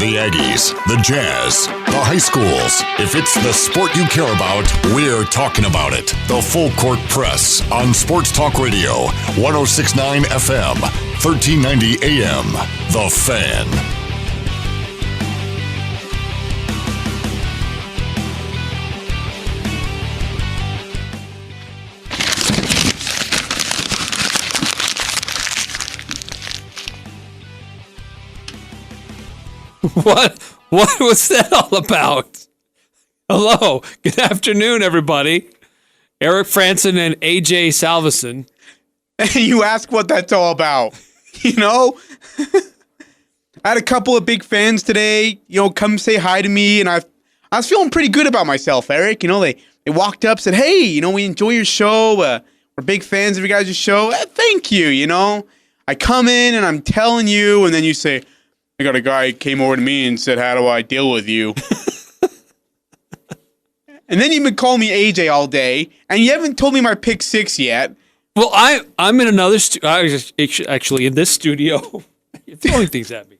The Aggies, the Jazz, the high schools. If it's the sport you care about, we're talking about it. The Full Court Press on Sports Talk Radio, 106.9 FM, 1390 AM. The Fan. What was that all about? Hello, good afternoon, everybody. Eric Frandsen and Ajay Salvesen. And you ask what that's all about. You know? I had a couple of big fans today, come say hi to me, and I was feeling pretty good about myself, Eric. They walked up, said, hey, we enjoy your show. We're big fans of your guys' show. Thank you, I come in and I'm telling you, and then you say, I got a guy who came over to me and said, how do I deal with you? And then you've been calling me AJ all day, and you haven't told me my pick six yet. Well, I'm in another actually in this studio. You're throwing things at me.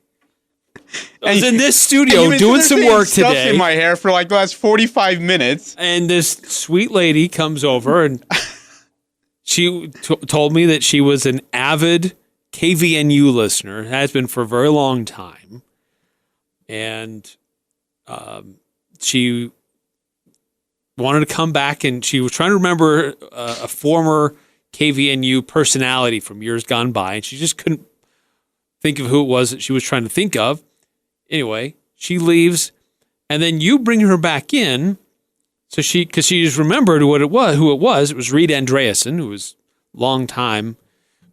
I was in this studio doing some work today. In my hair for like the last 45 minutes. And this sweet lady comes over, and she told me that she was an avid KVNU listener, has been for a very long time, and she wanted to come back, and she was trying to remember a former KVNU personality from years gone by, and she just couldn't think of who it was that she was trying to think of. Anyway, she leaves, and then you bring her back in, so because she just remembered who it was. It was Reed Andreasen, who was a long time.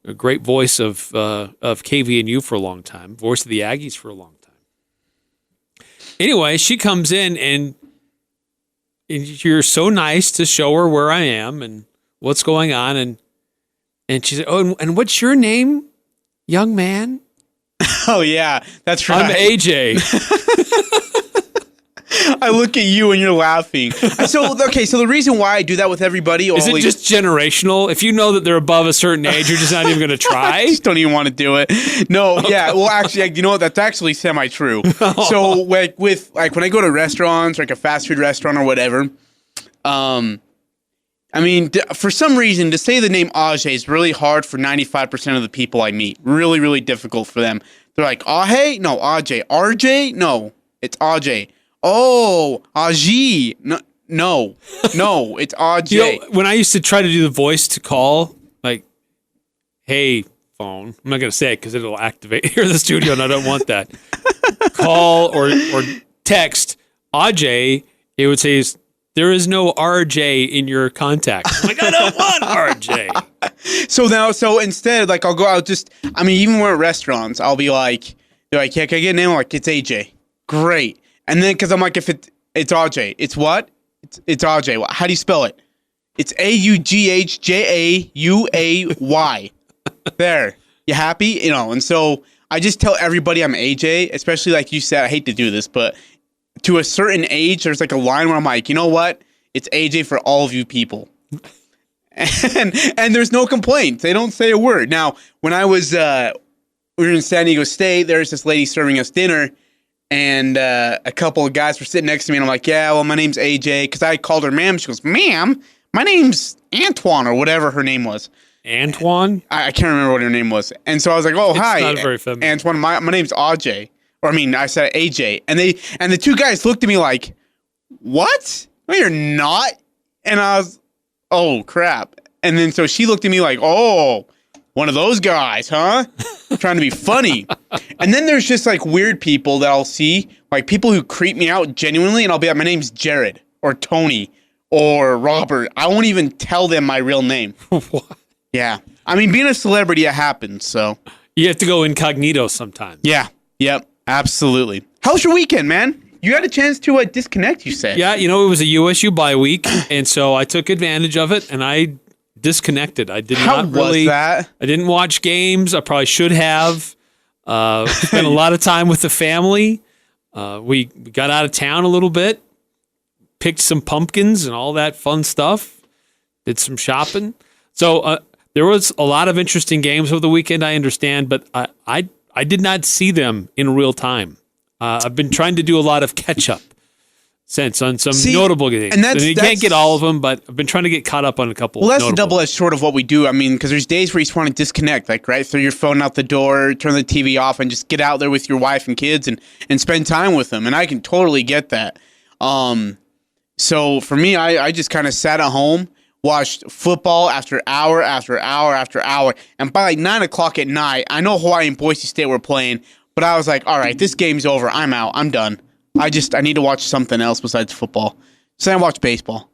A great voice of KVNU for a long time, voice of the Aggies for a long time. Anyway, she comes in, and you're so nice to show her where I am and what's going on, and she said, "Oh, and what's your name, young man?" Oh yeah, that's right. I'm AJ. I look at you and you're laughing. So the reason why I do that with everybody is it just generational? If you know that they're above a certain age, you're just not even going to try? I just don't even want to do it. No, okay. Yeah. Well, actually, you know what? That's actually semi-true. So, like when I go to restaurants, like a fast food restaurant or whatever, for some reason, to say the name Ajay is really hard for 95% of the people I meet. Really, really difficult for them. They're like, Ajay? No, Ajay. RJ? No, it's Ajay. Oh, Ajay. No, it's Ajay. When I used to try to do the voice to call, like, hey, phone, I'm not going to say it because it'll activate here in the studio, and I don't want that. Call or text Ajay, it would say, there is no RJ in your contacts. I'm like, I don't want RJ. So instead, like, even when we're at restaurants, I'll be like, they're like, yeah, can I get a name? I'm like, it's AJ. Great. And then, because I'm like, if it's Ajay, it's what? It's Ajay. How do you spell it? It's AUGHJAUAY. There. You happy? And so I just tell everybody I'm AJ, especially like you said, I hate to do this, but to a certain age, there's like a line where I'm like, you know what? It's AJ for all of you people. And there's no complaints. They don't say a word. Now, when I was, we were in San Diego State, there's this lady serving us dinner, and a couple of guys were sitting next to me, and I'm like, yeah, well, my name's AJ, because I called her ma'am. She goes, ma'am, my name's Antoine, or whatever her name was. Antoine? I can't remember what her name was. And so I was like, oh, hi. It's not very feminine. Antoine, my name's Ajay. I said AJ. And the two guys looked at me like, what? No, you're not. And I was, oh, crap. And then so she looked at me like, oh, one of those guys, huh? Trying to be funny. And then there's just like weird people that I'll see, like people who creep me out genuinely, and I'll be like, my name's Jared or Tony or Robert. I won't even tell them my real name. What? Yeah. Being a celebrity, it happens, so. You have to go incognito sometimes. Yeah. Yep. Absolutely. How was your weekend, man? You had a chance to disconnect, you said. Yeah, it was a USU bye week, and so I took advantage of it, and I disconnected. I did How not really. Was that? I didn't watch games. I probably should have. Spent a lot of time with the family. We got out of town a little bit, picked some pumpkins and all that fun stuff. Did some shopping. So there was a lot of interesting games over the weekend, I understand, but I did not see them in real time. I've been trying to do a lot of catch-up since on some notable games. And you can't get all of them, but I've been trying to get caught up on a couple. Well, that's the double-edged sword of what we do. I mean, because there's days where you just want to disconnect, like, right? Throw your phone out the door, turn the TV off, and just get out there with your wife and kids and spend time with them. And I can totally get that. So for me, I just kind of sat at home, watched football after hour after hour after hour. And by like 9 o'clock at night, I know Hawaii and Boise State were playing, but I was like, all right, this game's over. I'm out. I'm done. I need to watch something else besides football. So I watched baseball.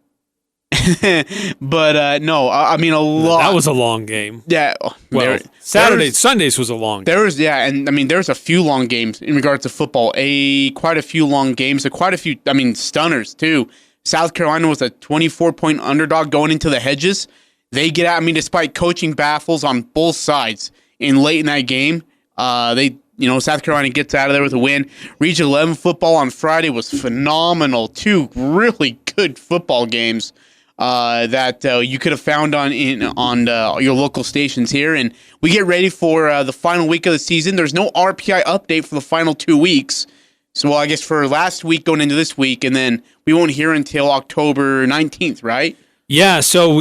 But no, I mean, a lot. That was a long game. Yeah. Well, Sundays was a long game. And I mean, there's a few long games in regards to football. Quite a few long games. Quite a few, I mean, stunners too. South Carolina was a 24-point underdog going into the hedges. They get out. I mean, despite coaching baffles on both sides late in that game, South Carolina gets out of there with a win. Region 11 football on Friday was phenomenal. Two really good football games that you could have found on your local stations here. And we get ready for the final week of the season. There's no RPI update for the final 2 weeks. So, I guess for last week going into this week, and then we won't hear until October 19th, right? Yeah, so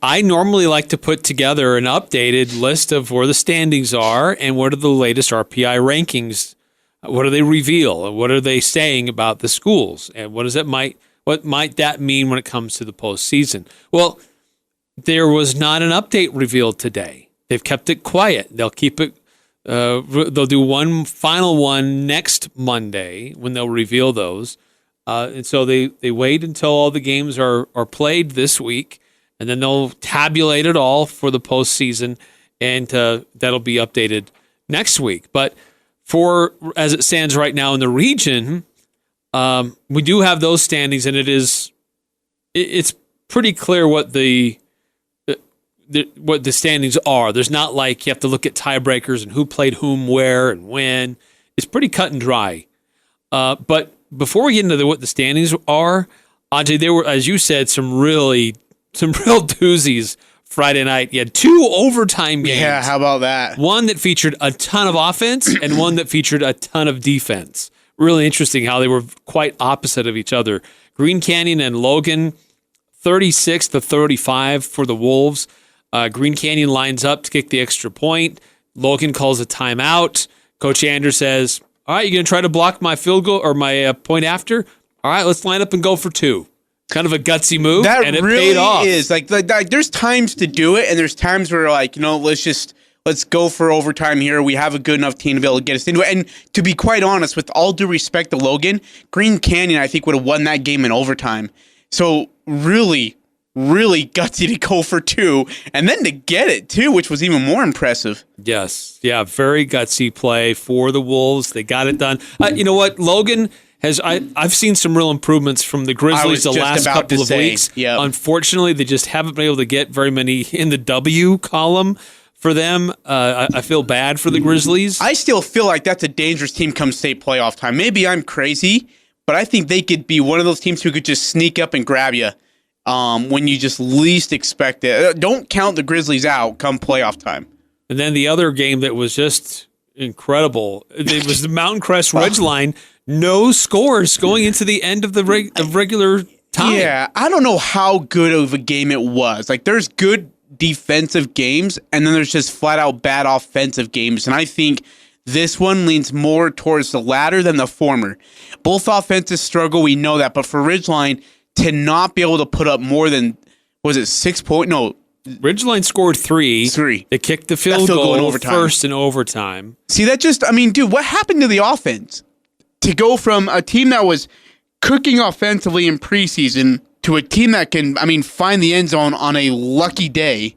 I normally like to put together an updated list of where the standings are and what are the latest RPI rankings. What do they reveal? What are they saying about the schools? And what might that mean when it comes to the postseason? Well, there was not an update revealed today. They've kept it quiet. They'll keep it. They'll do one final one next Monday when they'll reveal those. And so they wait until all the games are played this week, and then they'll tabulate it all for the postseason, and that'll be updated next week. But as it stands right now in the region, we do have those standings, and it's pretty clear what the standings are. There's not like you have to look at tiebreakers and who played whom, where, and when. It's pretty cut and dry. But before we get into what the standings are, Ajay, there were, as you said, some real doozies Friday night. You had 2 overtime games. Yeah, how about that? One that featured a ton of offense and one that featured a ton of defense. Really interesting how they were quite opposite of each other. Green Canyon and Logan, 36-35 for the Wolves. Green Canyon lines up to kick the extra point. Logan calls a timeout. Coach Andersen says, all right, you're going to try to block my field goal or my point after? All right, let's line up and go for 2. Kind of a gutsy move, and it really paid off. Is. Like, there's times to do it, and there's times where, like, let's go for overtime here. We have a good enough team to be able to get us into it. And to be quite honest, with all due respect to Logan, Green Canyon, I think, would have won that game in overtime. So really, really gutsy to go for 2, and then to get it, too, which was even more impressive. Yes. Yeah, very gutsy play for the Wolves. They got it done. You know what? Logan I've seen some real improvements from the Grizzlies the last couple of weeks. Yep. Unfortunately, they just haven't been able to get very many in the W column for them. I feel bad for the Grizzlies. I still feel like that's a dangerous team come state playoff time. Maybe I'm crazy, but I think they could be one of those teams who could just sneak up and grab you when you just least expect it. Don't count the Grizzlies out come playoff time. And then the other game that was just incredible, it was the Mountain Crest Ridgeline. No scores going into the end of the regular time. Yeah, I don't know how good of a game it was. Like, there's good defensive games, and then there's just flat-out bad offensive games. And I think this one leans more towards the latter than the former. Both offenses struggle, we know that. But for Ridgeline to not be able to put up more than, was it 6 points? No. Ridgeline scored 3. They kicked the field goal first in overtime. See, that just, I mean, dude, what happened to the offense? To go from a team that was cooking offensively in preseason to a team that can, I mean, find the end zone on a lucky day.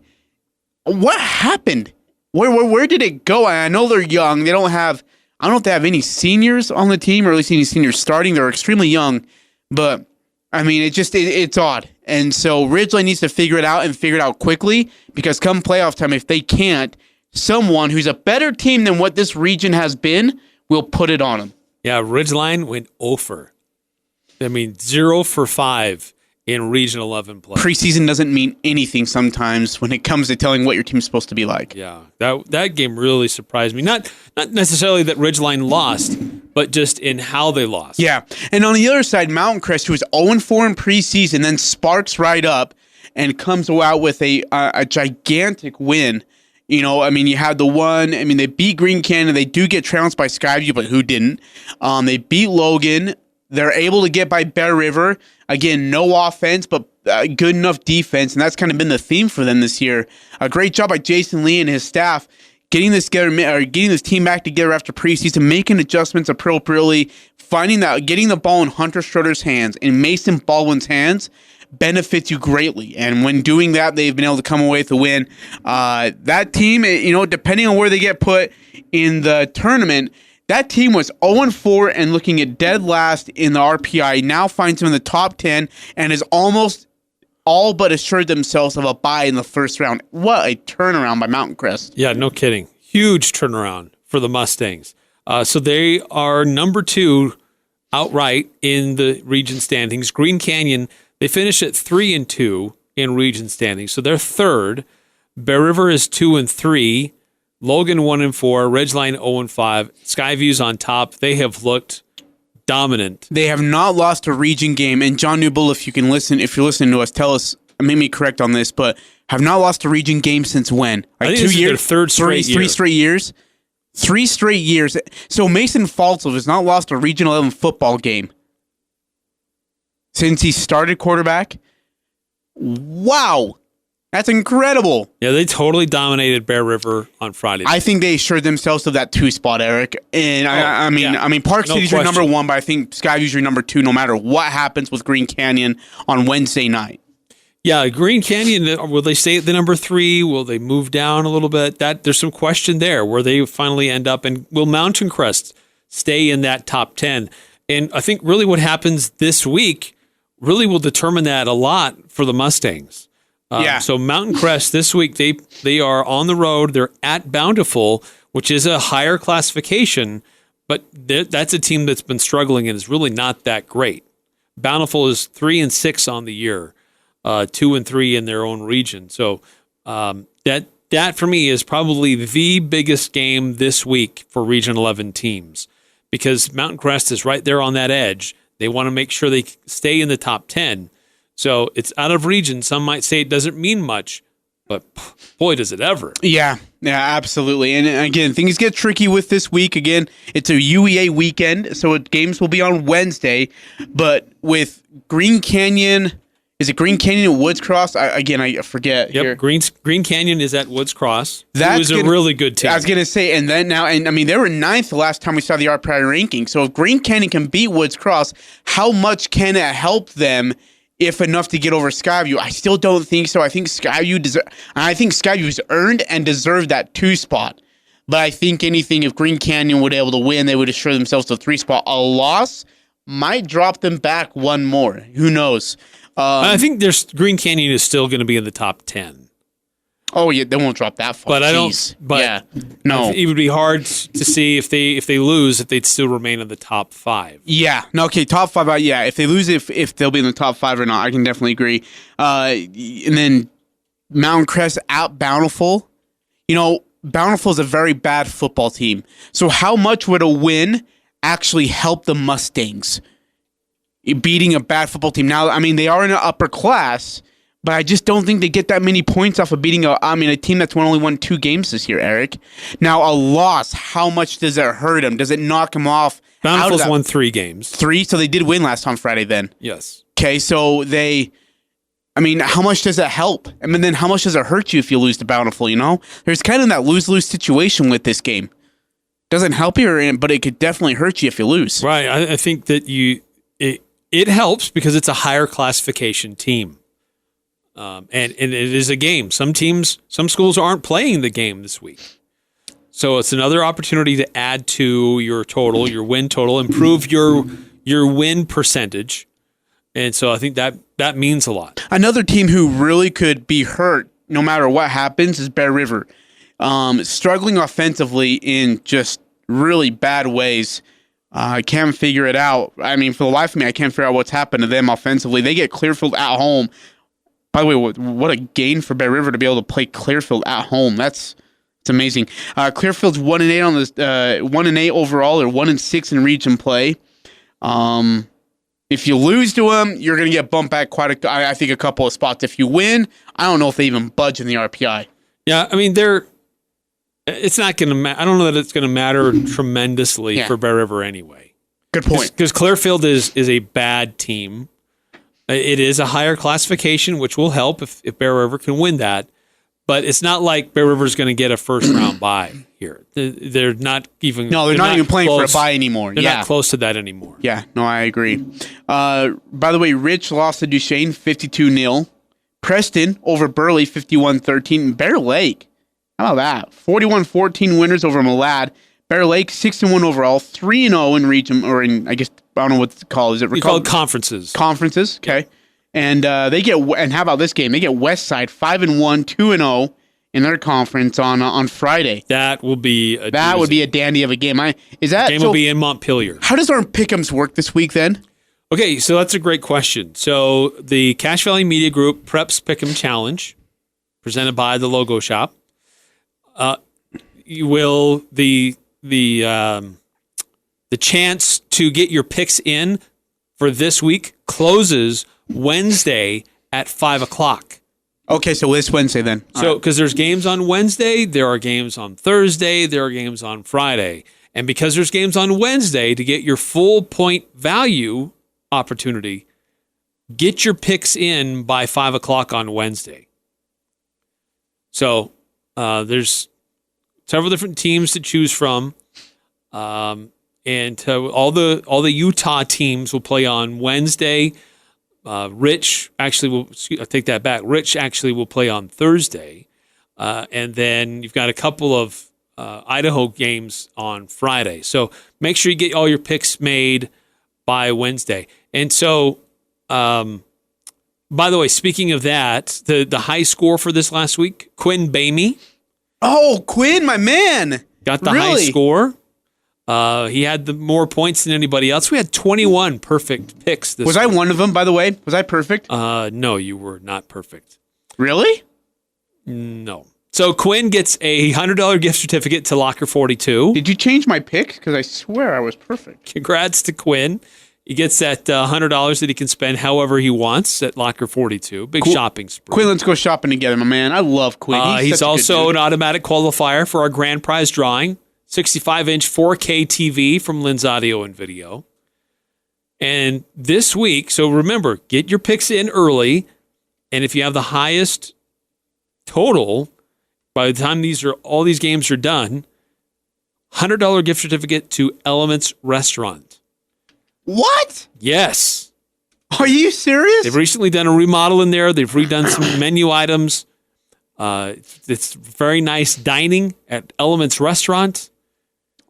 What happened? Where did it go? I know they're young. They don't have, I don't know if they have any seniors on the team or at least any seniors starting. They're extremely young, but I mean, it's odd. And so Ridgeline needs to figure it out and figure it out quickly, because come playoff time, if they can't, someone who's a better team than what this region has been will put it on them. Yeah, Ridgeline went 0 for. I mean, 0 for 5 in Region 11 play. Preseason doesn't mean anything sometimes when it comes to telling what your team's supposed to be like. Yeah, that game really surprised me. Not necessarily that Ridgeline lost, but just in how they lost. Yeah, and on the other side, Mountain Crest, who was 0-4 in preseason, then sparks right up and comes out with a gigantic win. You know, I mean, you had the one. I mean, they beat Green Canyon. They do get trounced by Skyview, but who didn't? They beat Logan. They're able to get by Bear River. Again, no offense, but good enough defense, and that's kind of been the theme for them this year. A great job by Jason Lee and his staff getting this team back together after preseason, making adjustments appropriately, getting the ball in Hunter Schroeder's hands and Mason Baldwin's hands benefits you greatly. And when doing that, they've been able to come away with a win. That team, you know, depending on where they get put in the tournament, that team was 0-4 and looking at dead last in the RPI, now finds them in the top 10 and is almost all but assured themselves of a bye in the first round. What a turnaround by Mountain Crest. Yeah, no kidding. Huge turnaround for the Mustangs. So they are number 2 outright in the region standings. Green Canyon, they finish at 3-2 in region standings, so they're third. Bear River is 2-3. Logan 1-4, Ridgeline 0-5, Skyview's on top. They have looked dominant. They have not lost a region game. And John Newble, if you're listening to us, tell us, make me correct on this, but have not lost a region game since when? Like I think 2 years? Their third straight year. 3 straight years? 3 straight years. So Mason Falsov has not lost a Region 11 football game since he started quarterback. Wow. That's incredible. Yeah, they totally dominated Bear River on Friday. I think they assured themselves of that 2 spot, Eric. And I mean, Park City's your number 1, but I think Skyview's your number 2, no matter what happens with Green Canyon on Wednesday night. Yeah, Green Canyon, will they stay at the number 3? Will they move down a little bit? There's some question there where they finally end up. And will Mountain Crest stay in that top 10? And I think really what happens this week really will determine that a lot for the Mustangs. So Mountain Crest this week, they are on the road. They're at Bountiful, which is a higher classification, but that's a team that's been struggling and is really not that great. Bountiful is 3-6 on the year, 2-3 in their own region. So that for me is probably the biggest game this week for Region 11 teams, because Mountain Crest is right there on that edge. They want to make sure they stay in the top 10. So it's out of region. Some might say it doesn't mean much, but boy, does it ever. Yeah, absolutely. And again, things get tricky with this week. Again, it's a UEA weekend, so games will be on Wednesday. But with Green Canyon, is it Green Canyon at Woods Cross? I forget. Yep, here. Green Canyon is at Woods Cross. That was a really good team. I was going to say, and I mean, they were 9th the last time we saw the RPI ranking. So if Green Canyon can beat Woods Cross, how much can it help them? If enough to get over Skyview? I still don't think so. I think Skyview's earned and deserved that 2 spot. But I think if Green Canyon would be able to win, they would assure themselves the 3 spot. A loss might drop them back 1 more. Who knows? I think Green Canyon is still going to be in the top 10. Oh yeah, they won't drop that far. But Jeez. No, it would be hard to see if they lose, if they'd still remain in the top 5. Yeah, no, okay, top 5. Yeah, if they lose, if they'll be in the top 5 or not, I can definitely agree. And then Mountain Crest out Bountiful. You know, Bountiful is a very bad football team. So how much would a win actually help the Mustangs beating a bad football team? Now, I mean, they are in an upper class. But I just don't think they get that many points off of beating a team that's only won 2 games this year, Eric. Now, a loss, how much does it hurt them? Does it knock them off? Bountiful's won 3 games. 3? So they did win last on Friday then? Yes. Okay, so how much does it help? I mean, then how much does it hurt you if you lose to Bountiful, you know? There's kind of that lose-lose situation with this game. Doesn't help you, but it could definitely hurt you if you lose. Right. I think that it helps because it's a higher classification team. And it is a game. Some schools aren't playing the game this week. So it's another opportunity to add to your total, your win total, improve your win percentage. And so I think that means a lot. Another team who really could be hurt no matter what happens is Bear River. Struggling offensively in just really bad ways. I can't figure it out. I mean, for the life of me, I can't figure out what's happened to them offensively. They get Clearfield at home. By the way, what a gain for Bear River to be able to play Clearfield at home. It's amazing. Clearfield's 1-8 on this 1-8 overall, or 1-6 in region play. If you lose to them, you're going to get bumped back I think a couple of spots. If you win, I don't know if they even budge in the RPI. Yeah, I mean it's not going to. I don't know that it's going to matter tremendously for Bear River anyway. Good point. Because Clearfield is a bad team. It is a higher classification, which will help if Bear River can win that. But it's not like Bear River's going to get a first round bye here. They're not even. No, they're not even playing close. for a bye anymore. They're not close to that anymore. Yeah, no, I agree. By the way, Rich lost to Duchesne 52-0. Preston over Burley 51-13. Bear Lake, how about that? 41-14 winners over Malad. Bear Lake 6-1 overall, 3-0 in region, or in, I guess, I don't know what it's called. Is it called conferences? Conferences, okay. And they get, and how about this game? They get Westside 5-1, 2-0 in their conference on Friday. That will be a would be a dandy of a game. Game will be in Montpelier. How does our pick'ems work this week then? Okay, so that's a great question. So the Cache Valley Media Group Preps Pick'em Challenge, presented by the Logo Shop, the chance to get your picks in for this week closes Wednesday at 5:00. Okay, so this Wednesday then. So, because there's games on Wednesday, there are games on Thursday, there are games on Friday. And because there's games on Wednesday, to get your full point value opportunity, get your picks in by 5:00 on Wednesday. So, there's several different teams to choose from. And all the Utah teams will play on Wednesday. Rich actually will. I take that back. Rich actually will play on Thursday, and then you've got a couple of Idaho games on Friday. So make sure you get all your picks made by Wednesday. And so, by the way, speaking of that, the high score for this last week, Quinn Bamey. Oh, Quinn, my man, got the high score. He had the more points than anybody else. We had 21 perfect picks this week. Was I one of them, by the way? Was I perfect? No, you were not perfect. Really? No. So Quinn gets a $100 gift certificate to Locker 42. Did you change my pick? Because I swear I was perfect. Congrats to Quinn. He gets that $100 that he can spend however he wants at Locker 42. Big shopping spree. Quinn, let's go shopping together, my man. I love Quinn. He's also an automatic qualifier for our grand prize drawing. 65-inch 4K TV from Lynn's Audio and Video. And this week, so remember, get your picks in early. And if you have the highest total, by the time all these games are done, $100 gift certificate to Elements Restaurant. What? Yes. Are you serious? They've recently done a remodel in there. They've redone some menu items. It's very nice dining at Elements Restaurant.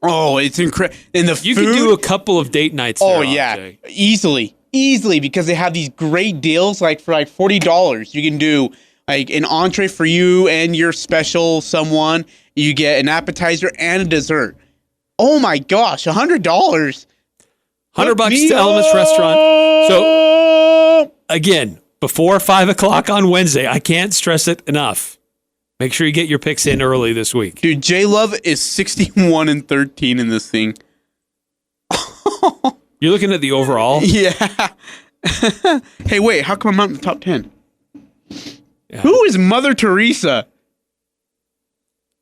Oh, it's incredible. And the you food, can do a couple of date nights there, yeah. Ajay. Easily, because they have these great deals. Like for like $40, you can do like an entree for you and your special someone. You get an appetizer and a dessert. Oh my gosh, $100. $100 to Elements Restaurant. So again, before 5:00 on Wednesday, I can't stress it enough. Make sure you get your picks in early this week. Dude, J Love is 61-13 in this thing. You're looking at the overall? Yeah. Hey, wait, how come I'm not in the top 10? Yeah. Who is Mother Teresa?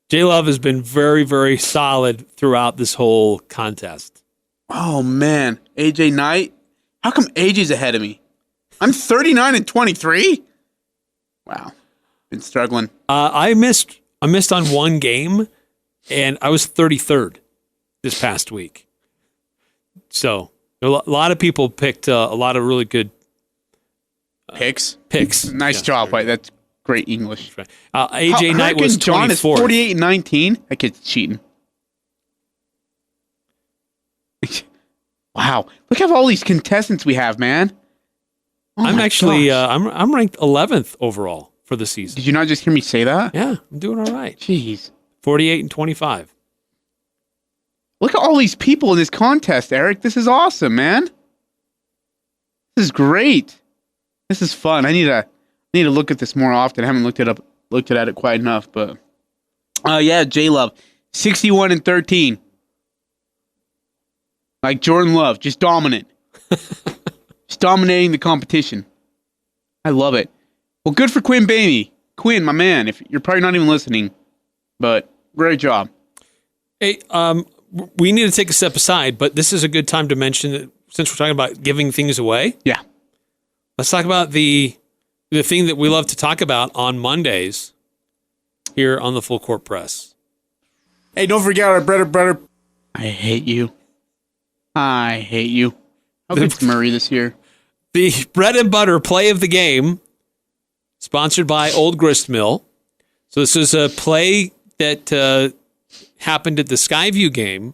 J Love has been very, very solid throughout this whole contest. Oh, man. AJ Knight? How come AJ's ahead of me? I'm 39-23? Wow. Been struggling. I missed on one game, and I was 33rd this past week. So a lot of people picked a lot of really good picks. Yeah. Nice job, White. That's great English. Right. AJ Knight was 24th. John is 48-19. That kid's cheating. Wow. Look at all these contestants we have, man. Oh I'm actually I'm ranked 11th overall for the season. Did you not just hear me say that? Yeah, I'm doing all right. Jeez. 48-25. Look at all these people in this contest, Eric. This is awesome, man. This is great. This is fun. I need to look at this more often. I haven't looked at it quite enough, but yeah, J Love, 61-13. Like Jordan Love, just dominant. Just dominating the competition. I love it. Well, good for Quinn Bainey. Quinn, my man, if you're probably not even listening, but great job. Hey, we need to take a step aside, but this is a good time to mention that since we're talking about giving things away. Yeah. Let's talk about the thing that we love to talk about on Mondays here on the Full Court Press. Hey, don't forget our brother. I hate you. I hate you. How good's Murray this year? The bread and butter play of the game, sponsored by Old Grist Mill. So this is a play that happened at the Skyview game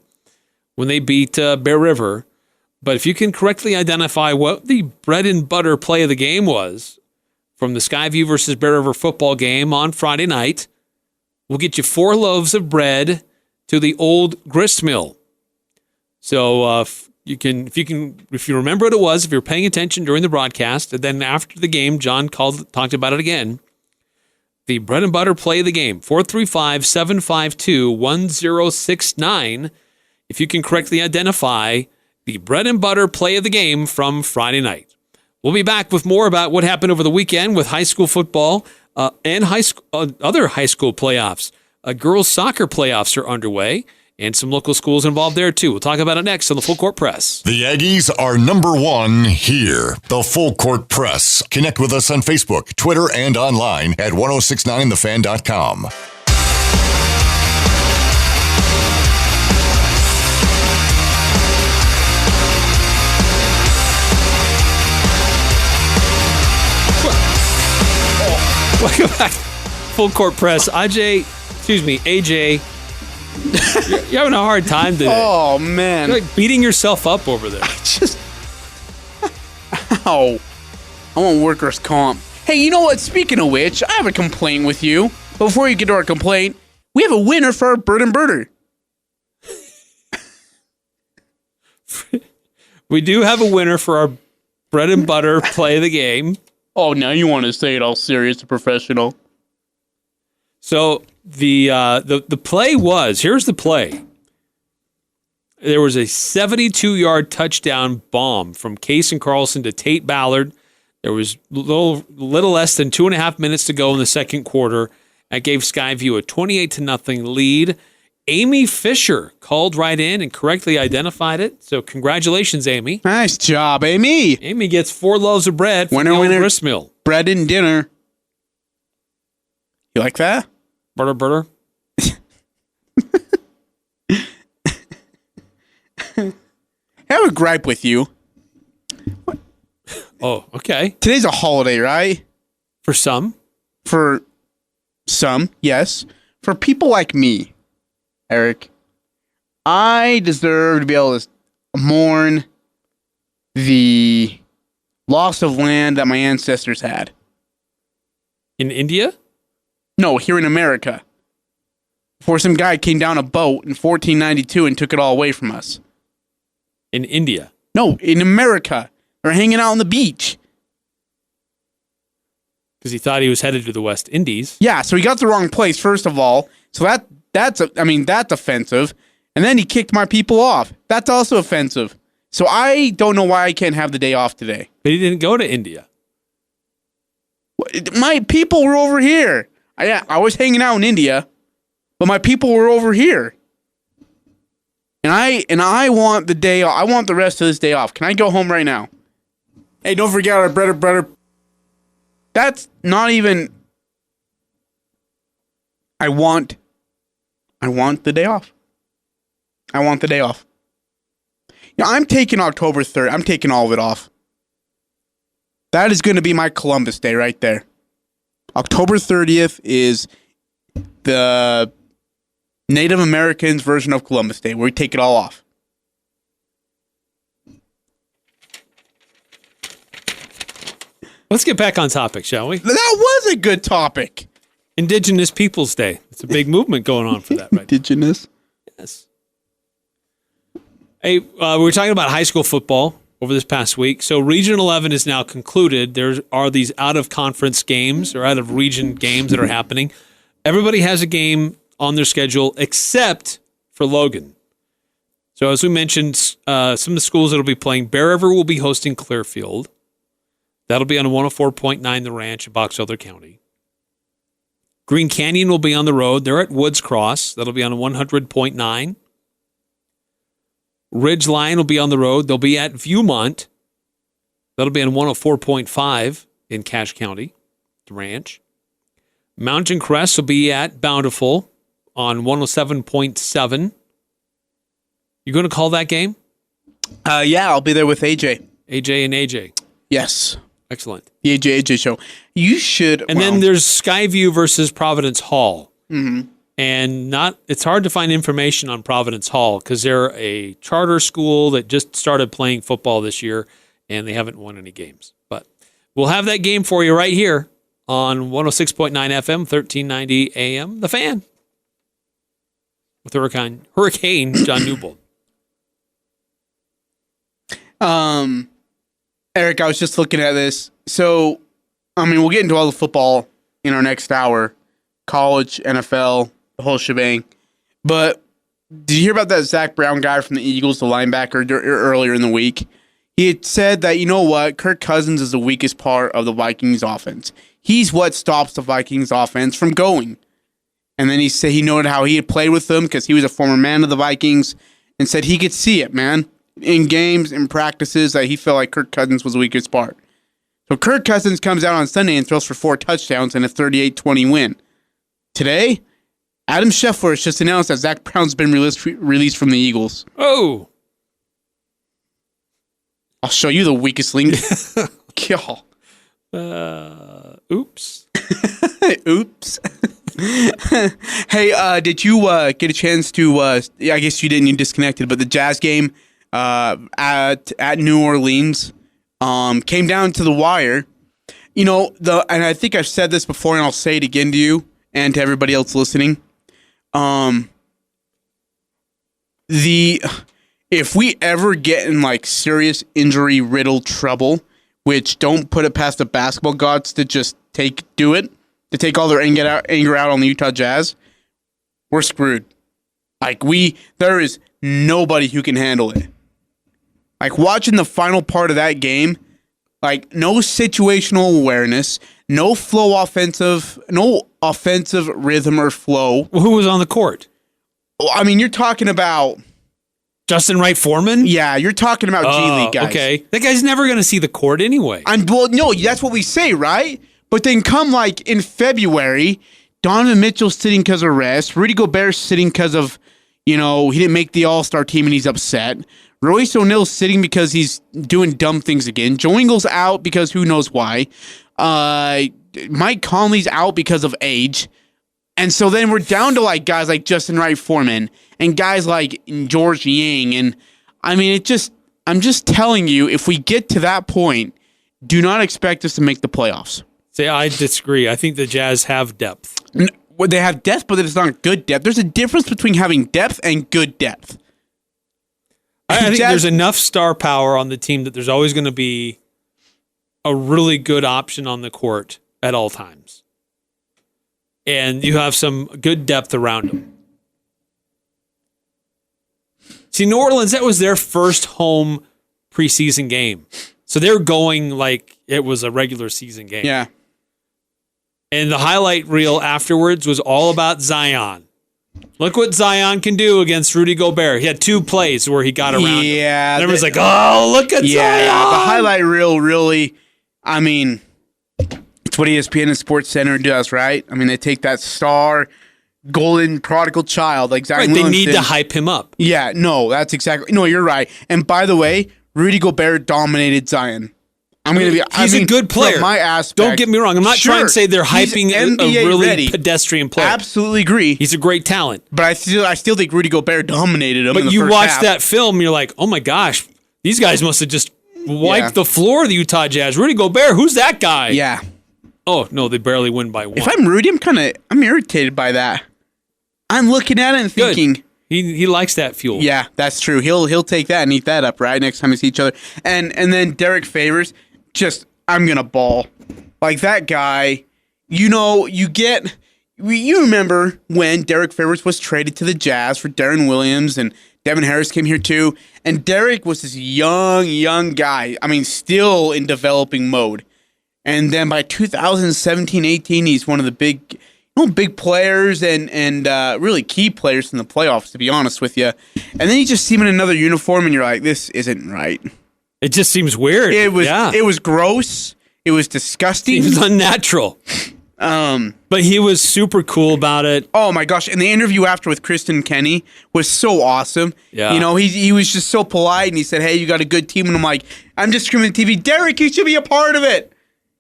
when they beat Bear River. But if you can correctly identify what the bread and butter play of the game was from the Skyview versus Bear River football game on Friday night, we'll get you 4 loaves of bread to the Old Grist Mill. So if you remember what it was, if you're paying attention during the broadcast, and then after the game, John talked about it again. The bread and butter play of the game, 435-752-1069. If you can correctly identify the bread and butter play of the game from Friday night. We'll be back with more about what happened over the weekend with high school football and other high school playoffs. Girls soccer playoffs are underway, and some local schools involved there too. We'll talk about it next on the Full Court Press. The Aggies are number 1 here. The Full Court Press. Connect with us on Facebook, Twitter, and online at 1069thefan.com. Welcome back. Full Court Press. AJ, you're having a hard time today. Oh, man. You're like beating yourself up over there. Ow. I want workers' comp. Hey, you know what? Speaking of which, I have a complaint with you. Before you get to our complaint, we have a winner for our Bird and Birder. We do have a winner for our bread and butter play of the game. Oh, now you want to say it all serious and professional. So the play was, here's the play. There was a 72-yard touchdown bomb from Case and Carlson to Tate Ballard. There was little less than 2.5 minutes to go in the second quarter. That gave Skyview a 28-0 lead. Amy Fisher called right in and correctly identified it. So congratulations, Amy. Nice job, Amy. Amy gets 4 loaves of bread from the Old Grist Mill. Bread and dinner. You like that? Butter. I have a gripe with you. Oh, okay. Today's a holiday, right? For some. For some, yes. For people like me, Eric, I deserve to be able to mourn the loss of land that my ancestors had. In India? No, here in America. Before some guy came down a boat in 1492 and took it all away from us. In India? No, in America. They're hanging out on the beach. Because he thought he was headed to the West Indies. Yeah, so he got the wrong place, first of all. So that's offensive. And then he kicked my people off. That's also offensive. So I don't know why I can't have the day off today. But he didn't go to India. My people were over here. I was hanging out in India, but my people were over here. And I want the day off. I want the rest of this day off. Can I go home right now? Hey, don't forget our brother. That's not even. I want the day off. I want the day off. Yeah, I'm taking October 3rd. I'm taking all of it off. That is going to be my Columbus Day right there. October 30th is the Native Americans' version of Columbus Day, where we take it all off. Let's get back on topic, shall we? That was a good topic. Indigenous Peoples Day. It's a big movement going on for that, right? Indigenous? Yes. Hey, we were talking about high school football over this past week. So Region 11 is now concluded. There are these out-of-conference games or out-of-region games that are happening. Everybody has a game on their schedule except for Logan. So as we mentioned, some of the schools that will be playing, Bear River will be hosting Clearfield. That'll be on 104.9 The Ranch in Box Elder County. Green Canyon will be on the road. They're at Woods Cross. That'll be on 100.9. Ridgeline will be on the road. They'll be at Viewmont. That'll be on 104.5 in Cache County, The Ranch. Mountain Crest will be at Bountiful on 107.7. You going to call that game? Yeah, I'll be there with AJ. AJ and AJ. Yes. Excellent. The AJ show. You should. And then there's Skyview versus Providence Hall. Mm-hmm. And it's hard to find information on Providence Hall because they're a charter school that just started playing football this year, and they haven't won any games. But we'll have that game for you right here on 106.9 FM, 1390 AM, The Fan, with Hurricane John Newbold. Eric, I was just looking at this. So, we'll get into all the football in our next hour. College, NFL, the whole shebang. But did you hear about that Zach Brown guy from the Eagles, the linebacker, earlier in the week? He had said that, you know what, Kirk Cousins is the weakest part of the Vikings offense. He's what stops the Vikings offense from going. And then he noted how he had played with them because he was a former man of the Vikings and said he could see it, man, in games and practices that he felt like Kirk Cousins was the weakest part. So Kirk Cousins comes out on Sunday and throws for 4 touchdowns and a 38-20 win. Today, Adam Scheffler has just announced that Zach Brown's been released from the Eagles. Oh. I'll show you the weakest link. Oops. Oops. Hey, did you get a chance to, I guess you didn't, you disconnected, but the Jazz game at New Orleans came down to the wire. You know, and I think I've said this before, and I'll say it again to you and to everybody else listening. If we ever get in like serious injury riddled trouble, which don't put it past the basketball gods to just take all their anger out on the Utah Jazz, we're screwed. Like there is nobody who can handle it. Like watching the final part of that game, like no situational awareness, no offensive rhythm or flow. Well, who was on the court? I mean, you're talking about Justin Wright Foreman? Yeah, you're talking about G League guys. Okay. That guy's never going to see the court anyway. No, that's what we say, right? But then come like in February, Donovan Mitchell's sitting because of rest. Rudy Gobert's sitting because of, he didn't make the All-Star team and he's upset. Royce O'Neal's sitting because he's doing dumb things again. Joe Ingles out because who knows why. Mike Conley's out because of age. And so then we're down to like guys like Justin Wright Foreman and guys like George Yang. And I mean, I'm just telling you, if we get to that point, do not expect us to make the playoffs. See, I disagree. I think the Jazz have depth. Well, they have depth, but it's not good depth. There's a difference between having depth and good depth. I think there's enough star power on the team that there's always going to be a really good option on the court at all times. And you have some good depth around them. See, New Orleans, that was their first home preseason game. So they're going like it was a regular season game. Yeah. And the highlight reel afterwards was all about Zion. Look what Zion can do against Rudy Gobert. He had 2 plays where he got around him. And everyone's like, oh, look at Zion. The highlight reel really, I mean, it's what ESPN and Sports Center does, right? I mean, they take that star, golden prodigal child like Zion Right, they need to hype him up. Yeah, no, that's exactly. No, you're right. And by the way, Rudy Gobert dominated Zion. He's a good player. From my aspect, don't get me wrong. I'm not trying to say they're hyping a really pedestrian player. Absolutely agree. He's a great talent. But I still think Rudy Gobert dominated him. But you watch that film, and you're like, oh my gosh, these guys must have just wiped the floor of the Utah Jazz. Rudy Gobert, who's that guy? Yeah. Oh no, they barely win by 1. If I'm Rudy, I'm irritated by that. I'm looking at it and thinking, He likes that fuel. Yeah, that's true. He'll take that and eat that up, right? Next time we see each other. And then Derek Favors, I'm gonna ball. Like that guy, you remember when Derek Favors was traded to the Jazz for Darren Williams and Devin Harris came here too. And Derek was this young guy. I mean, still in developing mode. And then by 2017-18, he's one of the big players and really key players in the playoffs, to be honest with you. And then you just see him in another uniform, and you're like, this isn't right. It just seems weird. It was gross. It was disgusting. It was unnatural. But he was super cool about it. Oh my gosh! And the interview after with Kristen Kenny was so awesome. Yeah. He was just so polite, and he said, "Hey, you got a good team." And I'm like, "I'm just screaming at TV, Derek, you should be a part of it."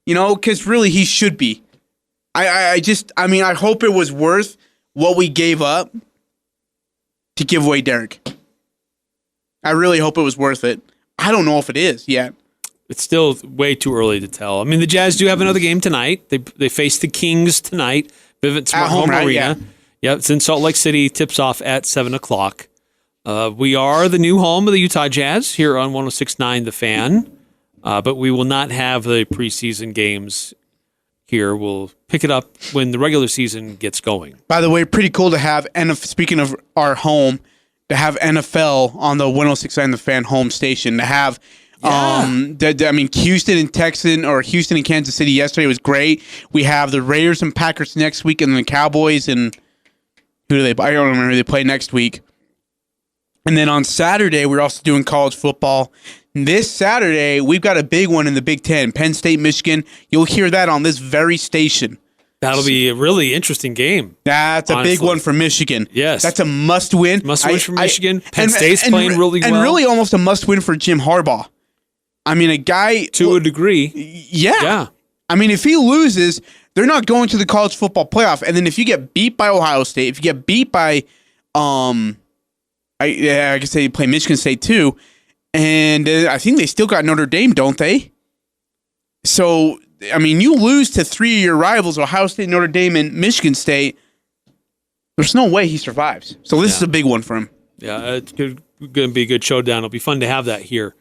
Because really he should be. I hope it was worth what we gave up to give away Derek. I really hope it was worth it. I don't know if it is yet. It's still way too early to tell. I mean, the Jazz do have another game tonight. They face the Kings tonight. Vivint Smart Home right? Arena. Yeah, it's in Salt Lake City. Tips off at 7 o'clock. We are the new home of the Utah Jazz here on 106.9 The Fan. But we will not have the preseason games here. We'll pick it up when the regular season gets going. By the way, pretty cool to have, and speaking of our home, to have NFL on the 106.9 The Fan home station, to have Houston and Kansas City yesterday was great. We have the Raiders and Packers next week, and then the Cowboys and who do they? I don't remember who they play next week. And then on Saturday, we're also doing college football. This Saturday, we've got a big one in the Big Ten, Penn State, Michigan. You'll hear that on this very station. That'll be a really interesting game. That's a big one for Michigan. Yes. That's a must-win. Must-win for Michigan. Penn State's playing really well. And really almost a must-win for Jim Harbaugh. I mean, a guy... To a degree. Yeah. I mean, if he loses, they're not going to the college football playoff. And then if you get beat by Ohio State, if you get beat by... I guess they play Michigan State too. And I think they still got Notre Dame, don't they? So, I mean, you lose to three of your rivals, Ohio State, Notre Dame, and Michigan State. There's no way he survives. So this is a big one for him. Yeah, it's going to be a good showdown. It'll be fun to have that here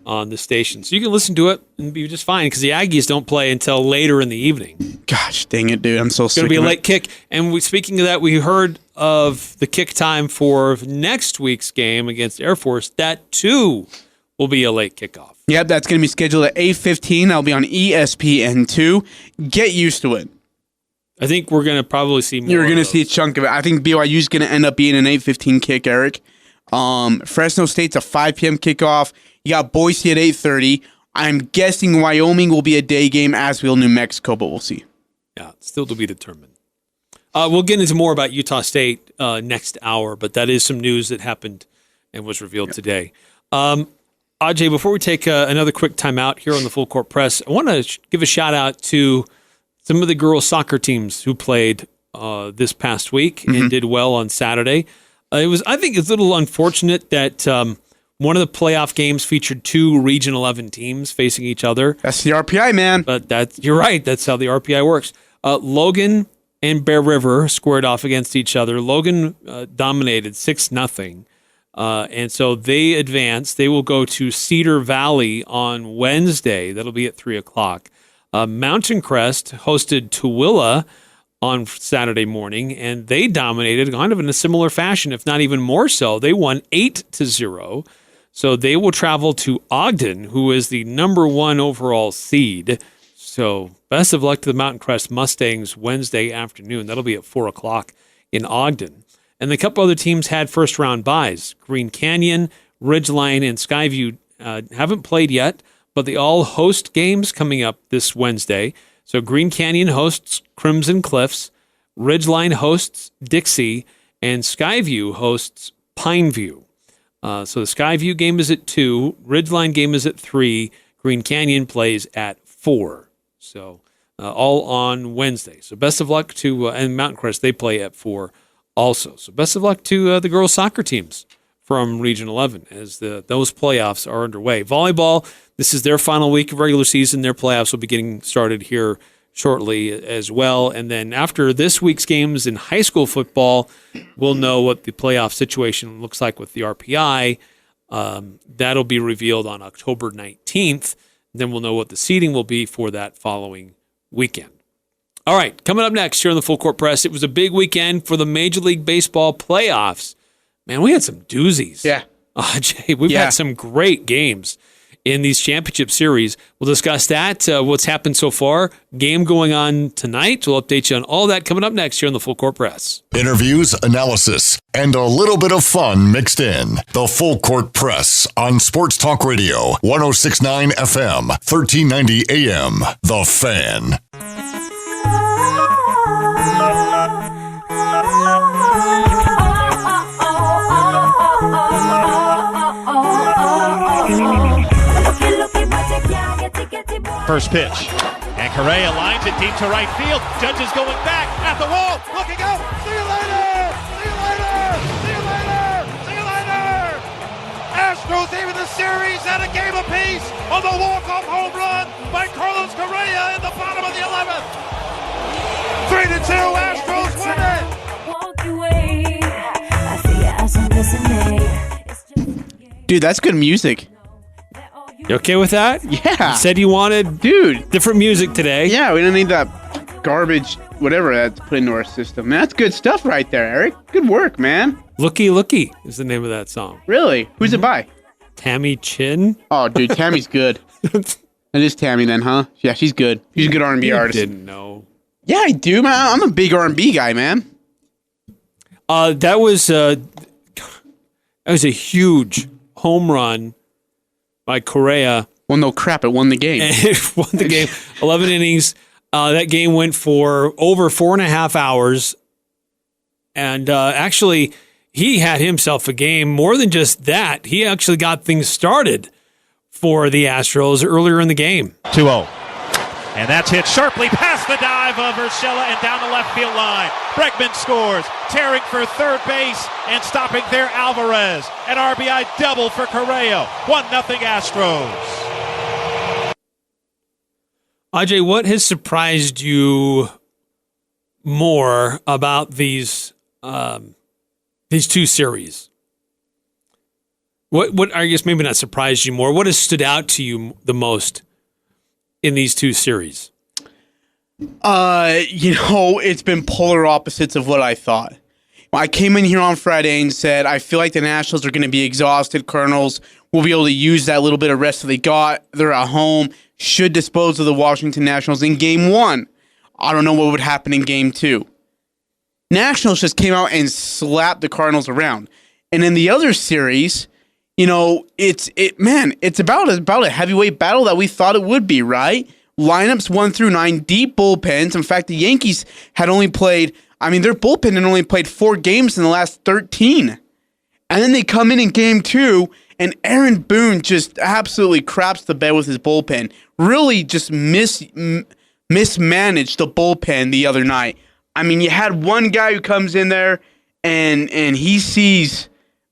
on the station. So you can listen to it and be just fine because the Aggies don't play until later in the evening. Gosh, dang it, dude. I'm so sick of it. It's going to be a late kick. And speaking of that, we heard of the kick time for next week's game against Air Force. That, too, will be a late kickoff. Yep, that's going to be scheduled at 8:15. That'll be on ESPN2. Get used to it. I think we're going to probably see more. You're going to see a chunk of it. I think BYU's going to end up being an 8:15 kick, Eric. Fresno State's a 5 p.m. kickoff. You got Boise at 8:30. I'm guessing Wyoming will be a day game, as will New Mexico, but we'll see. Yeah, still to be determined. We'll get into more about Utah State next hour, but that is some news that happened and was revealed today. Ajay, before we take another quick timeout here on the Full Court Press, I want to give a shout out to some of the girls' soccer teams who played this past week and did well on Saturday. I think it's a little unfortunate that one of the playoff games featured two Region 11 teams facing each other. That's the RPI, man. But you're right. That's how the RPI works. Logan and Bear River squared off against each other. Logan dominated 6-0. And so they advance. They will go to Cedar Valley on Wednesday. That'll be at 3 o'clock. Mountain Crest hosted Tooele on Saturday morning, and they dominated kind of in a similar fashion, if not even more so. They won 8-0. So they will travel to Ogden, who is the number 1 overall seed. So best of luck to the Mountain Crest Mustangs Wednesday afternoon. That'll be at 4 o'clock in Ogden. And a couple other teams had first-round byes. Green Canyon, Ridgeline, and Skyview haven't played yet, but they all host games coming up this Wednesday. So Green Canyon hosts Crimson Cliffs, Ridgeline hosts Dixie, and Skyview hosts Pineview. So the Skyview game is at 2, Ridgeline game is at 3, Green Canyon plays at 4. So all on Wednesday. So best of luck to, and Mountain Crest, they play at 4 also. So best of luck to the girls' soccer teams from Region 11 as those playoffs are underway. Volleyball, this is their final week of regular season. Their playoffs will be getting started here shortly as well. And then after this week's games in high school football, we'll know what the playoff situation looks like with the RPI. That'll be revealed on October 19th. Then we'll know what the seeding will be for that following weekend. All right, coming up next here on the Full Court Press, it was a big weekend for the Major League Baseball playoffs. Man, we had some doozies. Yeah. Ajay, we've had some great games in these championship series. We'll discuss that, what's happened so far, game going on tonight. We'll update you on all that coming up next here on the Full Court Press. Interviews, analysis, and a little bit of fun mixed in. The Full Court Press on Sports Talk Radio, 106.9 FM, 1390 AM. The Fan. First pitch, and Correa lines it deep to right field. Judge is going back at the wall, looking out. See you later! See you later! See you later! See you later! Astros even the series at a game apiece on the walk-off home run by Carlos Correa in the bottom of the 11th. 3-2, Astros win it. Walk away. I see your eyes on listening. Dude, that's good music. You okay with that? Yeah. You said you wanted different music today. Yeah, we don't need that garbage, whatever that's put into our system. Man, that's good stuff right there, Eric. Good work, man. Looky Looky is the name of that song. Really? Who's it by? Tammy Chin. Oh, dude, Tammy's good. It is Tammy then, huh? Yeah, she's good. She's a good R&B artist. Didn't know. Yeah, I do, man. I'm a big R&B guy, man. That was a huge home run by Correa. Well, no crap. It won the game. It won the game. 11 innings. That game went for over 4.5 hours. And actually, he had himself a game. More than just that, he actually got things started for the Astros earlier in the game. 2-0. And that's hit sharply past the dive of Urshela and down the left field line. Bregman scores, tearing for third base and stopping there Alvarez. An RBI double for Correa. 1-0 Astros. Ajay, what has surprised you more about these two series? What I guess maybe not surprised you more. What has stood out to you the most in these two series? It's been polar opposites of what I thought. I came in here on Friday and said, I feel like the Nationals are going to be exhausted. Cardinals will be able to use that little bit of rest that they got. They're at home, should dispose of the Washington Nationals in Game 1. I don't know what would happen in Game 2. Nationals just came out and slapped the Cardinals around. And in the other series, it's about a heavyweight battle that we thought it would be, right? Lineups 1 through 9, deep bullpens. In fact, the Yankees had only played, their bullpen had only played 4 games in the last 13. And then they come in Game 2, and Aaron Boone just absolutely craps the bed with his bullpen. Really just mismanaged the bullpen the other night. You had one guy who comes in there, and he sees,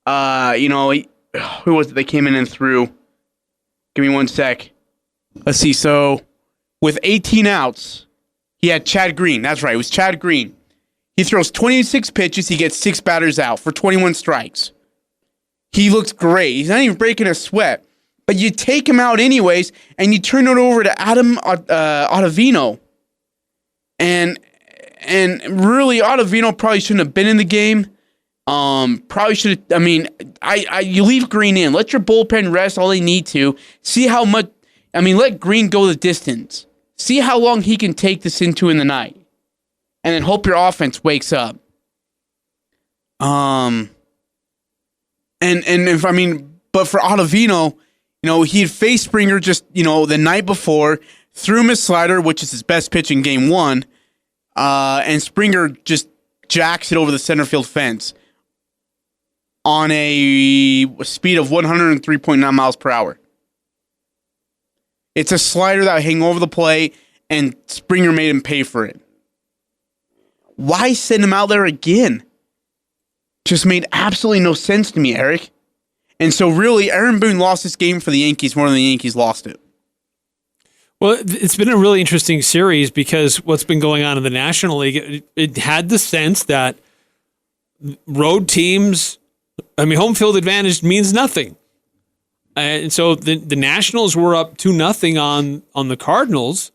who was it that came in and threw? Give me one sec. Let's see. So, with 18 outs, he had Chad Green. That's right. It was Chad Green. He throws 26 pitches. He gets 6 batters out for 21 strikes. He looks great. He's not even breaking a sweat. But you take him out anyways, and you turn it over to Adam Ottavino. And really, Ottavino probably shouldn't have been in the game. Probably should have, you leave Green in. Let your bullpen rest all they need to. See how much, let Green go the distance. See how long he can take this into in the night. And then hope your offense wakes up. But for Ottavino, he had faced Springer just, the night before, threw him his slider, which is his best pitch in Game 1. And Springer just jacks it over the center field fence on a speed of 103.9 miles per hour. It's a slider that hang over the plate, and Springer made him pay for it. Why send him out there again? Just made absolutely no sense to me, Eric. And so really, Aaron Boone lost this game for the Yankees more than the Yankees lost it. Well, it's been a really interesting series because what's been going on in the National League, it had the sense that road teams, home field advantage means nothing. And so the Nationals were up 2-0 on the Cardinals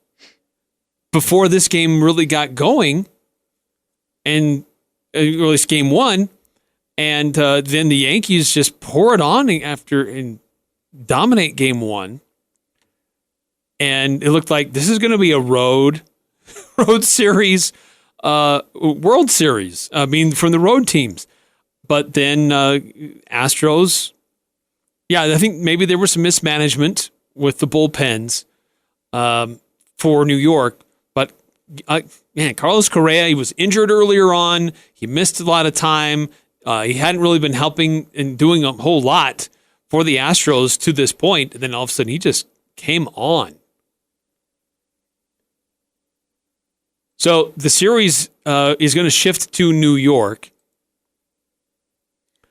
before this game really got going, and at least game one. And then the Yankees just pour it on and dominate game one. And it looked like this is going to be a road series, World Series. From the road teams. But then Astros, I think maybe there was some mismanagement with the bullpens for New York. But Carlos Correa, he was injured earlier on. He missed a lot of time. He hadn't really been helping and doing a whole lot for the Astros to this point. And then all of a sudden, he just came on. So the series is going to shift to New York.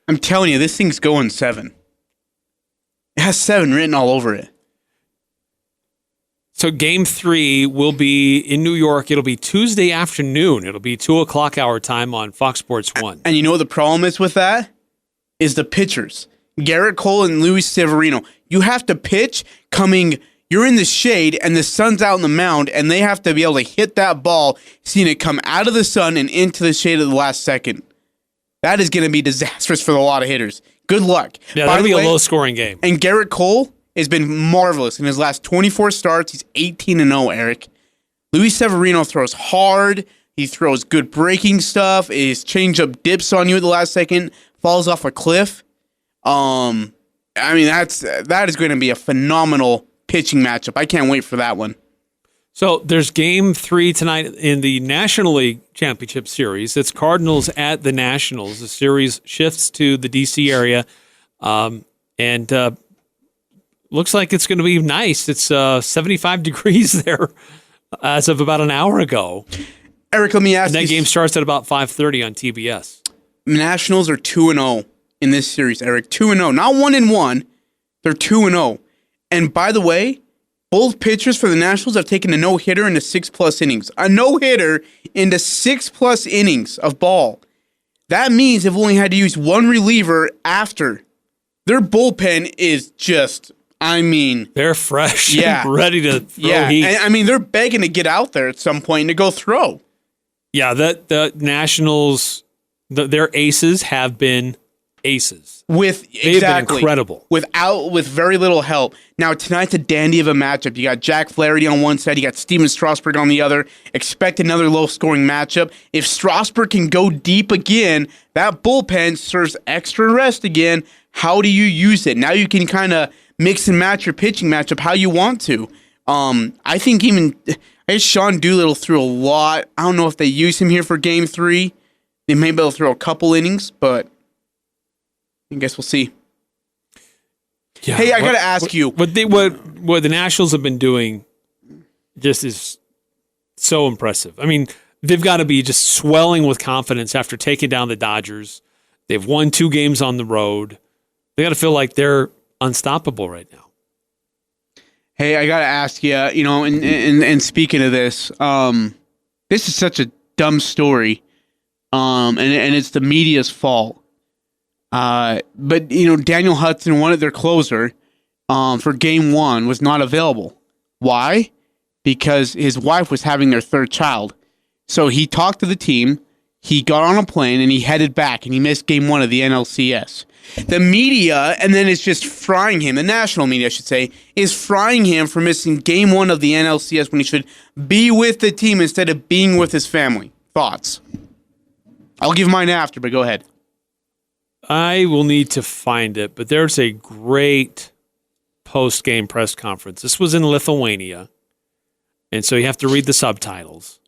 I'm telling you, this thing's going 7. It has 7 written all over it. So game 3 will be in New York. It'll be Tuesday afternoon. It'll be 2:00 our time on Fox Sports 1. And you know what the problem is with that? Is the pitchers. Garrett Cole and Luis Severino. You have to pitch you're in the shade and the sun's out in the mound, and they have to be able to hit that ball, seeing it come out of the sun and into the shade at the last second. That is going to be disastrous for a lot of hitters. Good luck. Yeah, that'll be a low-scoring game. And Garrett Cole has been marvelous in his last 24 starts. He's 18-0, Eric. Luis Severino throws hard. He throws good breaking stuff. His changeup dips on you at the last second, falls off a cliff. That is going to be a phenomenal pitching matchup. I can't wait for that one. So there's game 3 tonight in the National League Championship Series. It's Cardinals at the Nationals. The series shifts to the D.C. area, and looks like it's going to be nice. It's 75 degrees there as of about an hour ago. Eric, let me ask you. And that game starts at about 5:30 on TBS. Nationals are 2-0 in this series, Eric. 2-0. Not 1-1. They're 2-0. And by the way, both pitchers for the Nationals have taken a no-hitter into 6+ innings. A no-hitter into 6+ innings of ball. That means they've only had to use one reliever after. Their bullpen is just, they're fresh, yeah, ready to throw heat. And, they're begging to get out there at some point and to go throw. Yeah, the Nationals, their aces have been aces. They've been incredible. With very little help. Now, tonight's a dandy of a matchup. You got Jack Flaherty on one side. You got Steven Strasburg on the other. Expect another low-scoring matchup. If Strasburg can go deep again, that bullpen serves extra rest again. How do you use it? Now you can kind of mix and match your pitching matchup how you want to. I think Sean Doolittle threw a lot. I don't know if they use him here for Game 3. They may be able to throw a couple innings, but I guess we'll see. Yeah, hey, I got to ask you. What the Nationals have been doing just is so impressive. They've got to be just swelling with confidence after taking down the Dodgers. They've won 2 games on the road. They got to feel like they're unstoppable right now. Hey, I got to ask you, and speaking of this, this is such a dumb story, and it's the media's fault. But Daniel Hudson, one of their closer, for Game 1 was not available. Why? Because his wife was having their 3rd child. So he talked to the team, he got on a plane, and he headed back, and he missed Game 1 of the NLCS. The media, and then it's just frying him, the national media, I should say, is frying him for missing Game 1 of the NLCS when he should be with the team instead of being with his family. Thoughts? I'll give mine after, but go ahead. I will need to find it, but there's a great post-game press conference. This was in Lithuania, and so you have to read the subtitles.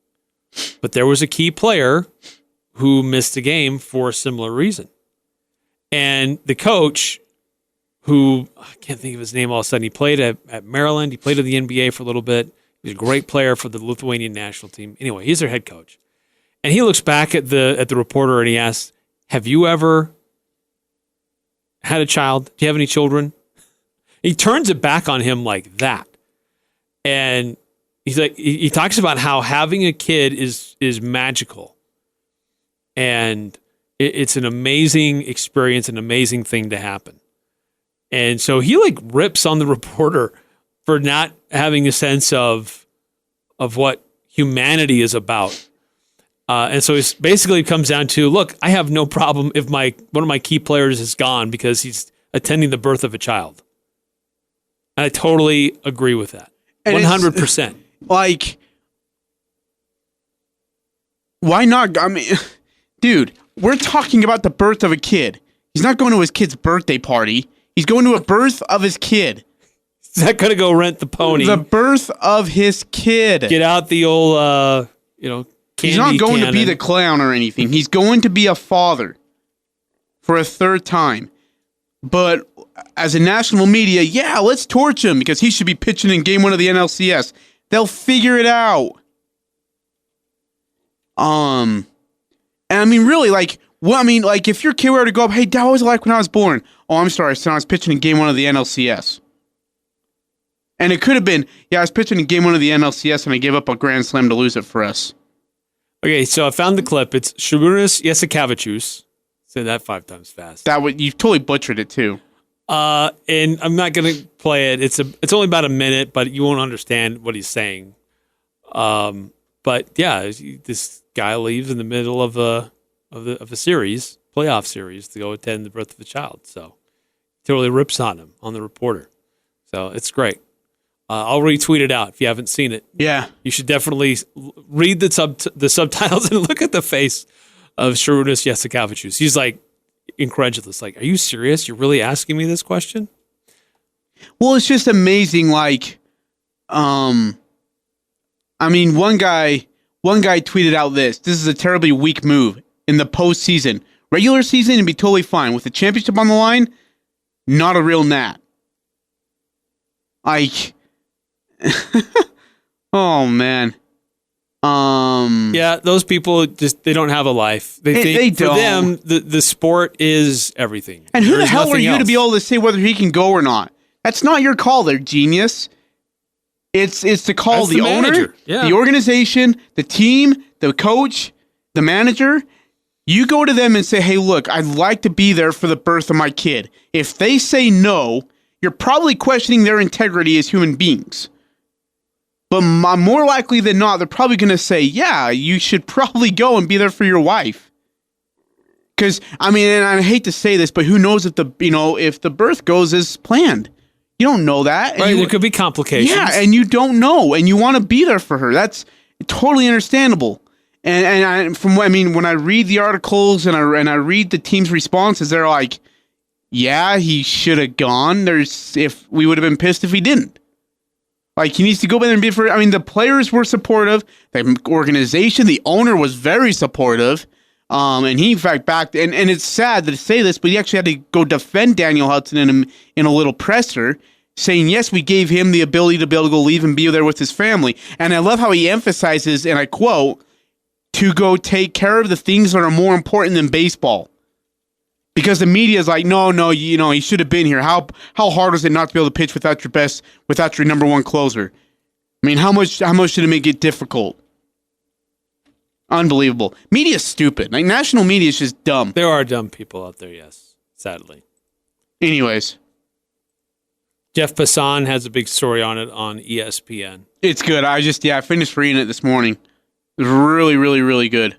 But there was a key player who missed the game for a similar reason. And the coach, who, I can't think of his name all of a sudden, he played at Maryland, he played in the NBA for a little bit. He was a great player for the Lithuanian national team. Anyway, he's their head coach. And he looks back at the reporter and he asks, have you ever had a child? Do you have any children? He turns it back on him like that. And he's like, he talks about how having a kid is magical, and it's an amazing experience, an amazing thing to happen. And so he like rips on the reporter for not having a sense of what humanity is about. And so it basically comes down to, look, I have no problem if one of my key players is gone because he's attending the birth of a child. And I totally agree with that. And 100%. Like, why not? I mean, dude, we're talking about the birth of a kid. He's not going to his kid's birthday party. He's going to a birth of his kid. He's not going to go rent the pony. The birth of his kid. Get out the old, candy He's not going cannon. to be the clown or anything. He's going to be a father for a third time. But as a national media, yeah, let's torch him because he should be pitching in Game 1 of the NLCS. They'll figure it out. And I mean, really, like, if your kid were to go up, hey, Dad, what was it like when I was born? Oh, I'm sorry, son, I was pitching in Game 1 of the NLCS. And it could have been, yeah, I was pitching in Game 1 of the NLCS and I gave up a grand slam to lose it for us. Okay, so I found the clip. It's Sharunas Yasikavicius. Say that 5 times fast. You totally butchered it too. And I'm not gonna play it. It's only about a minute, but you won't understand what he's saying. But yeah, this guy leaves in the middle of a series, playoff series, to go attend the birth of a child. So totally rips on him, on the reporter. So it's great. I'll retweet it out if you haven't seen it. Yeah, you should definitely read the subtitles and look at the face of Sharunas Yasikavicius. He's like incredulous. Like, are you serious? You're really asking me this question? Well, it's just amazing. Like, I mean, one guy tweeted out this is a terribly weak move in the postseason. Regular season, it'd be totally fine. With the championship on the line, not a real Nat. Like, oh man. Yeah, those people they don't have a life. They don't. For them, the sport is everything. And who the hell are you to be able to say whether he can go or not? That's not your call there, genius. It's to call the owner, the organization, the team, the coach, the manager. You go to them and say, hey, look, I'd like to be there for the birth of my kid. If they say no, you're probably questioning their integrity as human beings. But more likely than not, they're probably going to say, yeah, you should probably go and be there for your wife. Because, I mean, and I hate to say this, but who knows if the birth goes as planned. You don't know that. Right, there could be complications. Yeah, and you don't know, and you want to be there for her. That's totally understandable. And when I read the articles and I read the team's responses, they're like, yeah, he should have gone. If we would have been pissed if he didn't. Like, he needs to go there and be for. I mean, the players were supportive. The organization, the owner was very supportive. And he, in fact, backed. And it's sad to say this, but he actually had to go defend Daniel Hudson in a little presser, saying, yes, we gave him the ability to be able to go leave and be there with his family. And I love how he emphasizes, and I quote, to go take care of the things that are more important than baseball. Because the media is like, no, he should have been here. How hard was it not to be able to pitch without your number one closer? I mean, how much should it make it difficult? Unbelievable. Media's stupid. Like, national media is just dumb. There are dumb people out there, yes, sadly. Anyways. Jeff Passan has a big story on it on ESPN. It's good. I finished reading it this morning. It was really, really, really good.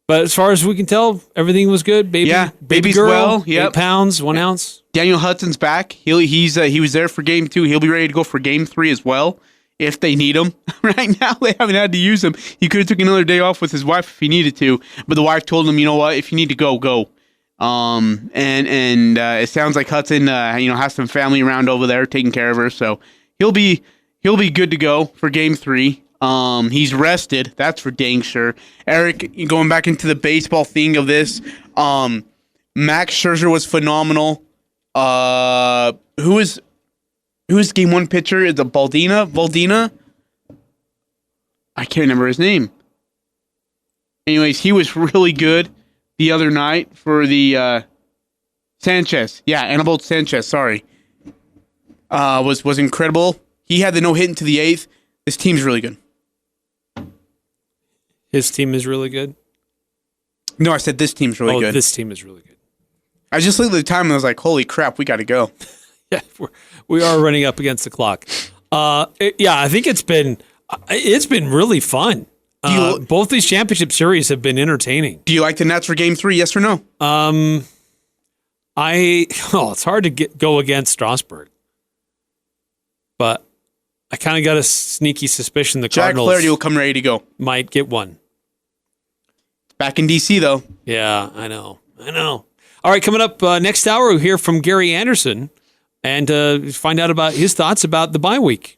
But as far as we can tell, everything was good. Baby's girl, well. Yep. 8 pounds, 1 ounce. Daniel Hudson's back. He was there for Game 2. He'll be ready to go for Game 3 as well if they need him. Right now, they haven't had to use him. He could have took another day off with his wife if he needed to, but the wife told him, you know what, if you need to go, go. And it sounds like Hudson, has some family around over there taking care of her, so he'll be good to go for Game 3. He's rested. That's for dang sure. Eric, going back into the baseball thing of this, Max Scherzer was phenomenal. Who is Game 1 pitcher? Is it Valdina? I can't remember his name. Anyways, he was really good the other night for the Sanchez. Yeah, Anibal Sanchez, sorry. Was incredible. He had the no-hit into the 8th. This team's really good. His team is really good? No, I said this team's really good. This team is really good. I just looked at the time and I was like, holy crap, we got to go. Yeah, we are running up against the clock. I think it's been really fun. Both these championship series have been entertaining. Do you like the Nets for Game 3, yes or no? It's hard to go against Strasburg. But I kind of got a sneaky suspicion the Jack Cardinals Flaherty will come ready to go. might get one. Back in D.C., though. Yeah, I know. All right, coming up next hour, we'll hear from Gary Andersen and find out about his thoughts about the bye week.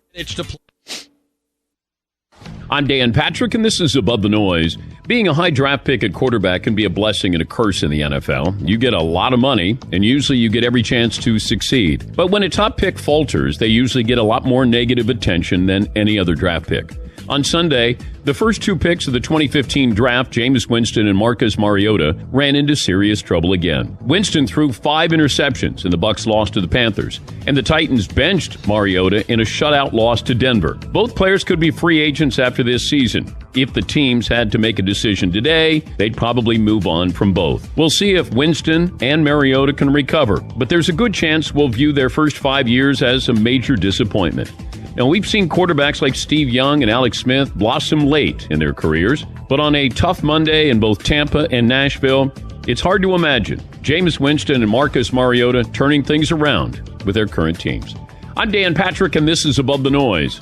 I'm Dan Patrick, and this is Above the Noise. Being a high draft pick at quarterback can be a blessing and a curse in the NFL. You get a lot of money, and usually you get every chance to succeed. But when a top pick falters, they usually get a lot more negative attention than any other draft pick. On Sunday, the first 2 picks of the 2015 draft, Jameis Winston and Marcus Mariota, ran into serious trouble again. Winston threw 5 interceptions, and the Bucs lost to the Panthers. And the Titans benched Mariota in a shutout loss to Denver. Both players could be free agents after this season. If the teams had to make a decision today, they'd probably move on from both. We'll see if Winston and Mariota can recover, but there's a good chance we'll view their first 5 years as a major disappointment. Now, we've seen quarterbacks like Steve Young and Alex Smith blossom late in their careers, but on a tough Monday in both Tampa and Nashville, it's hard to imagine Jameis Winston and Marcus Mariota turning things around with their current teams. I'm Dan Patrick, and this is Above the Noise.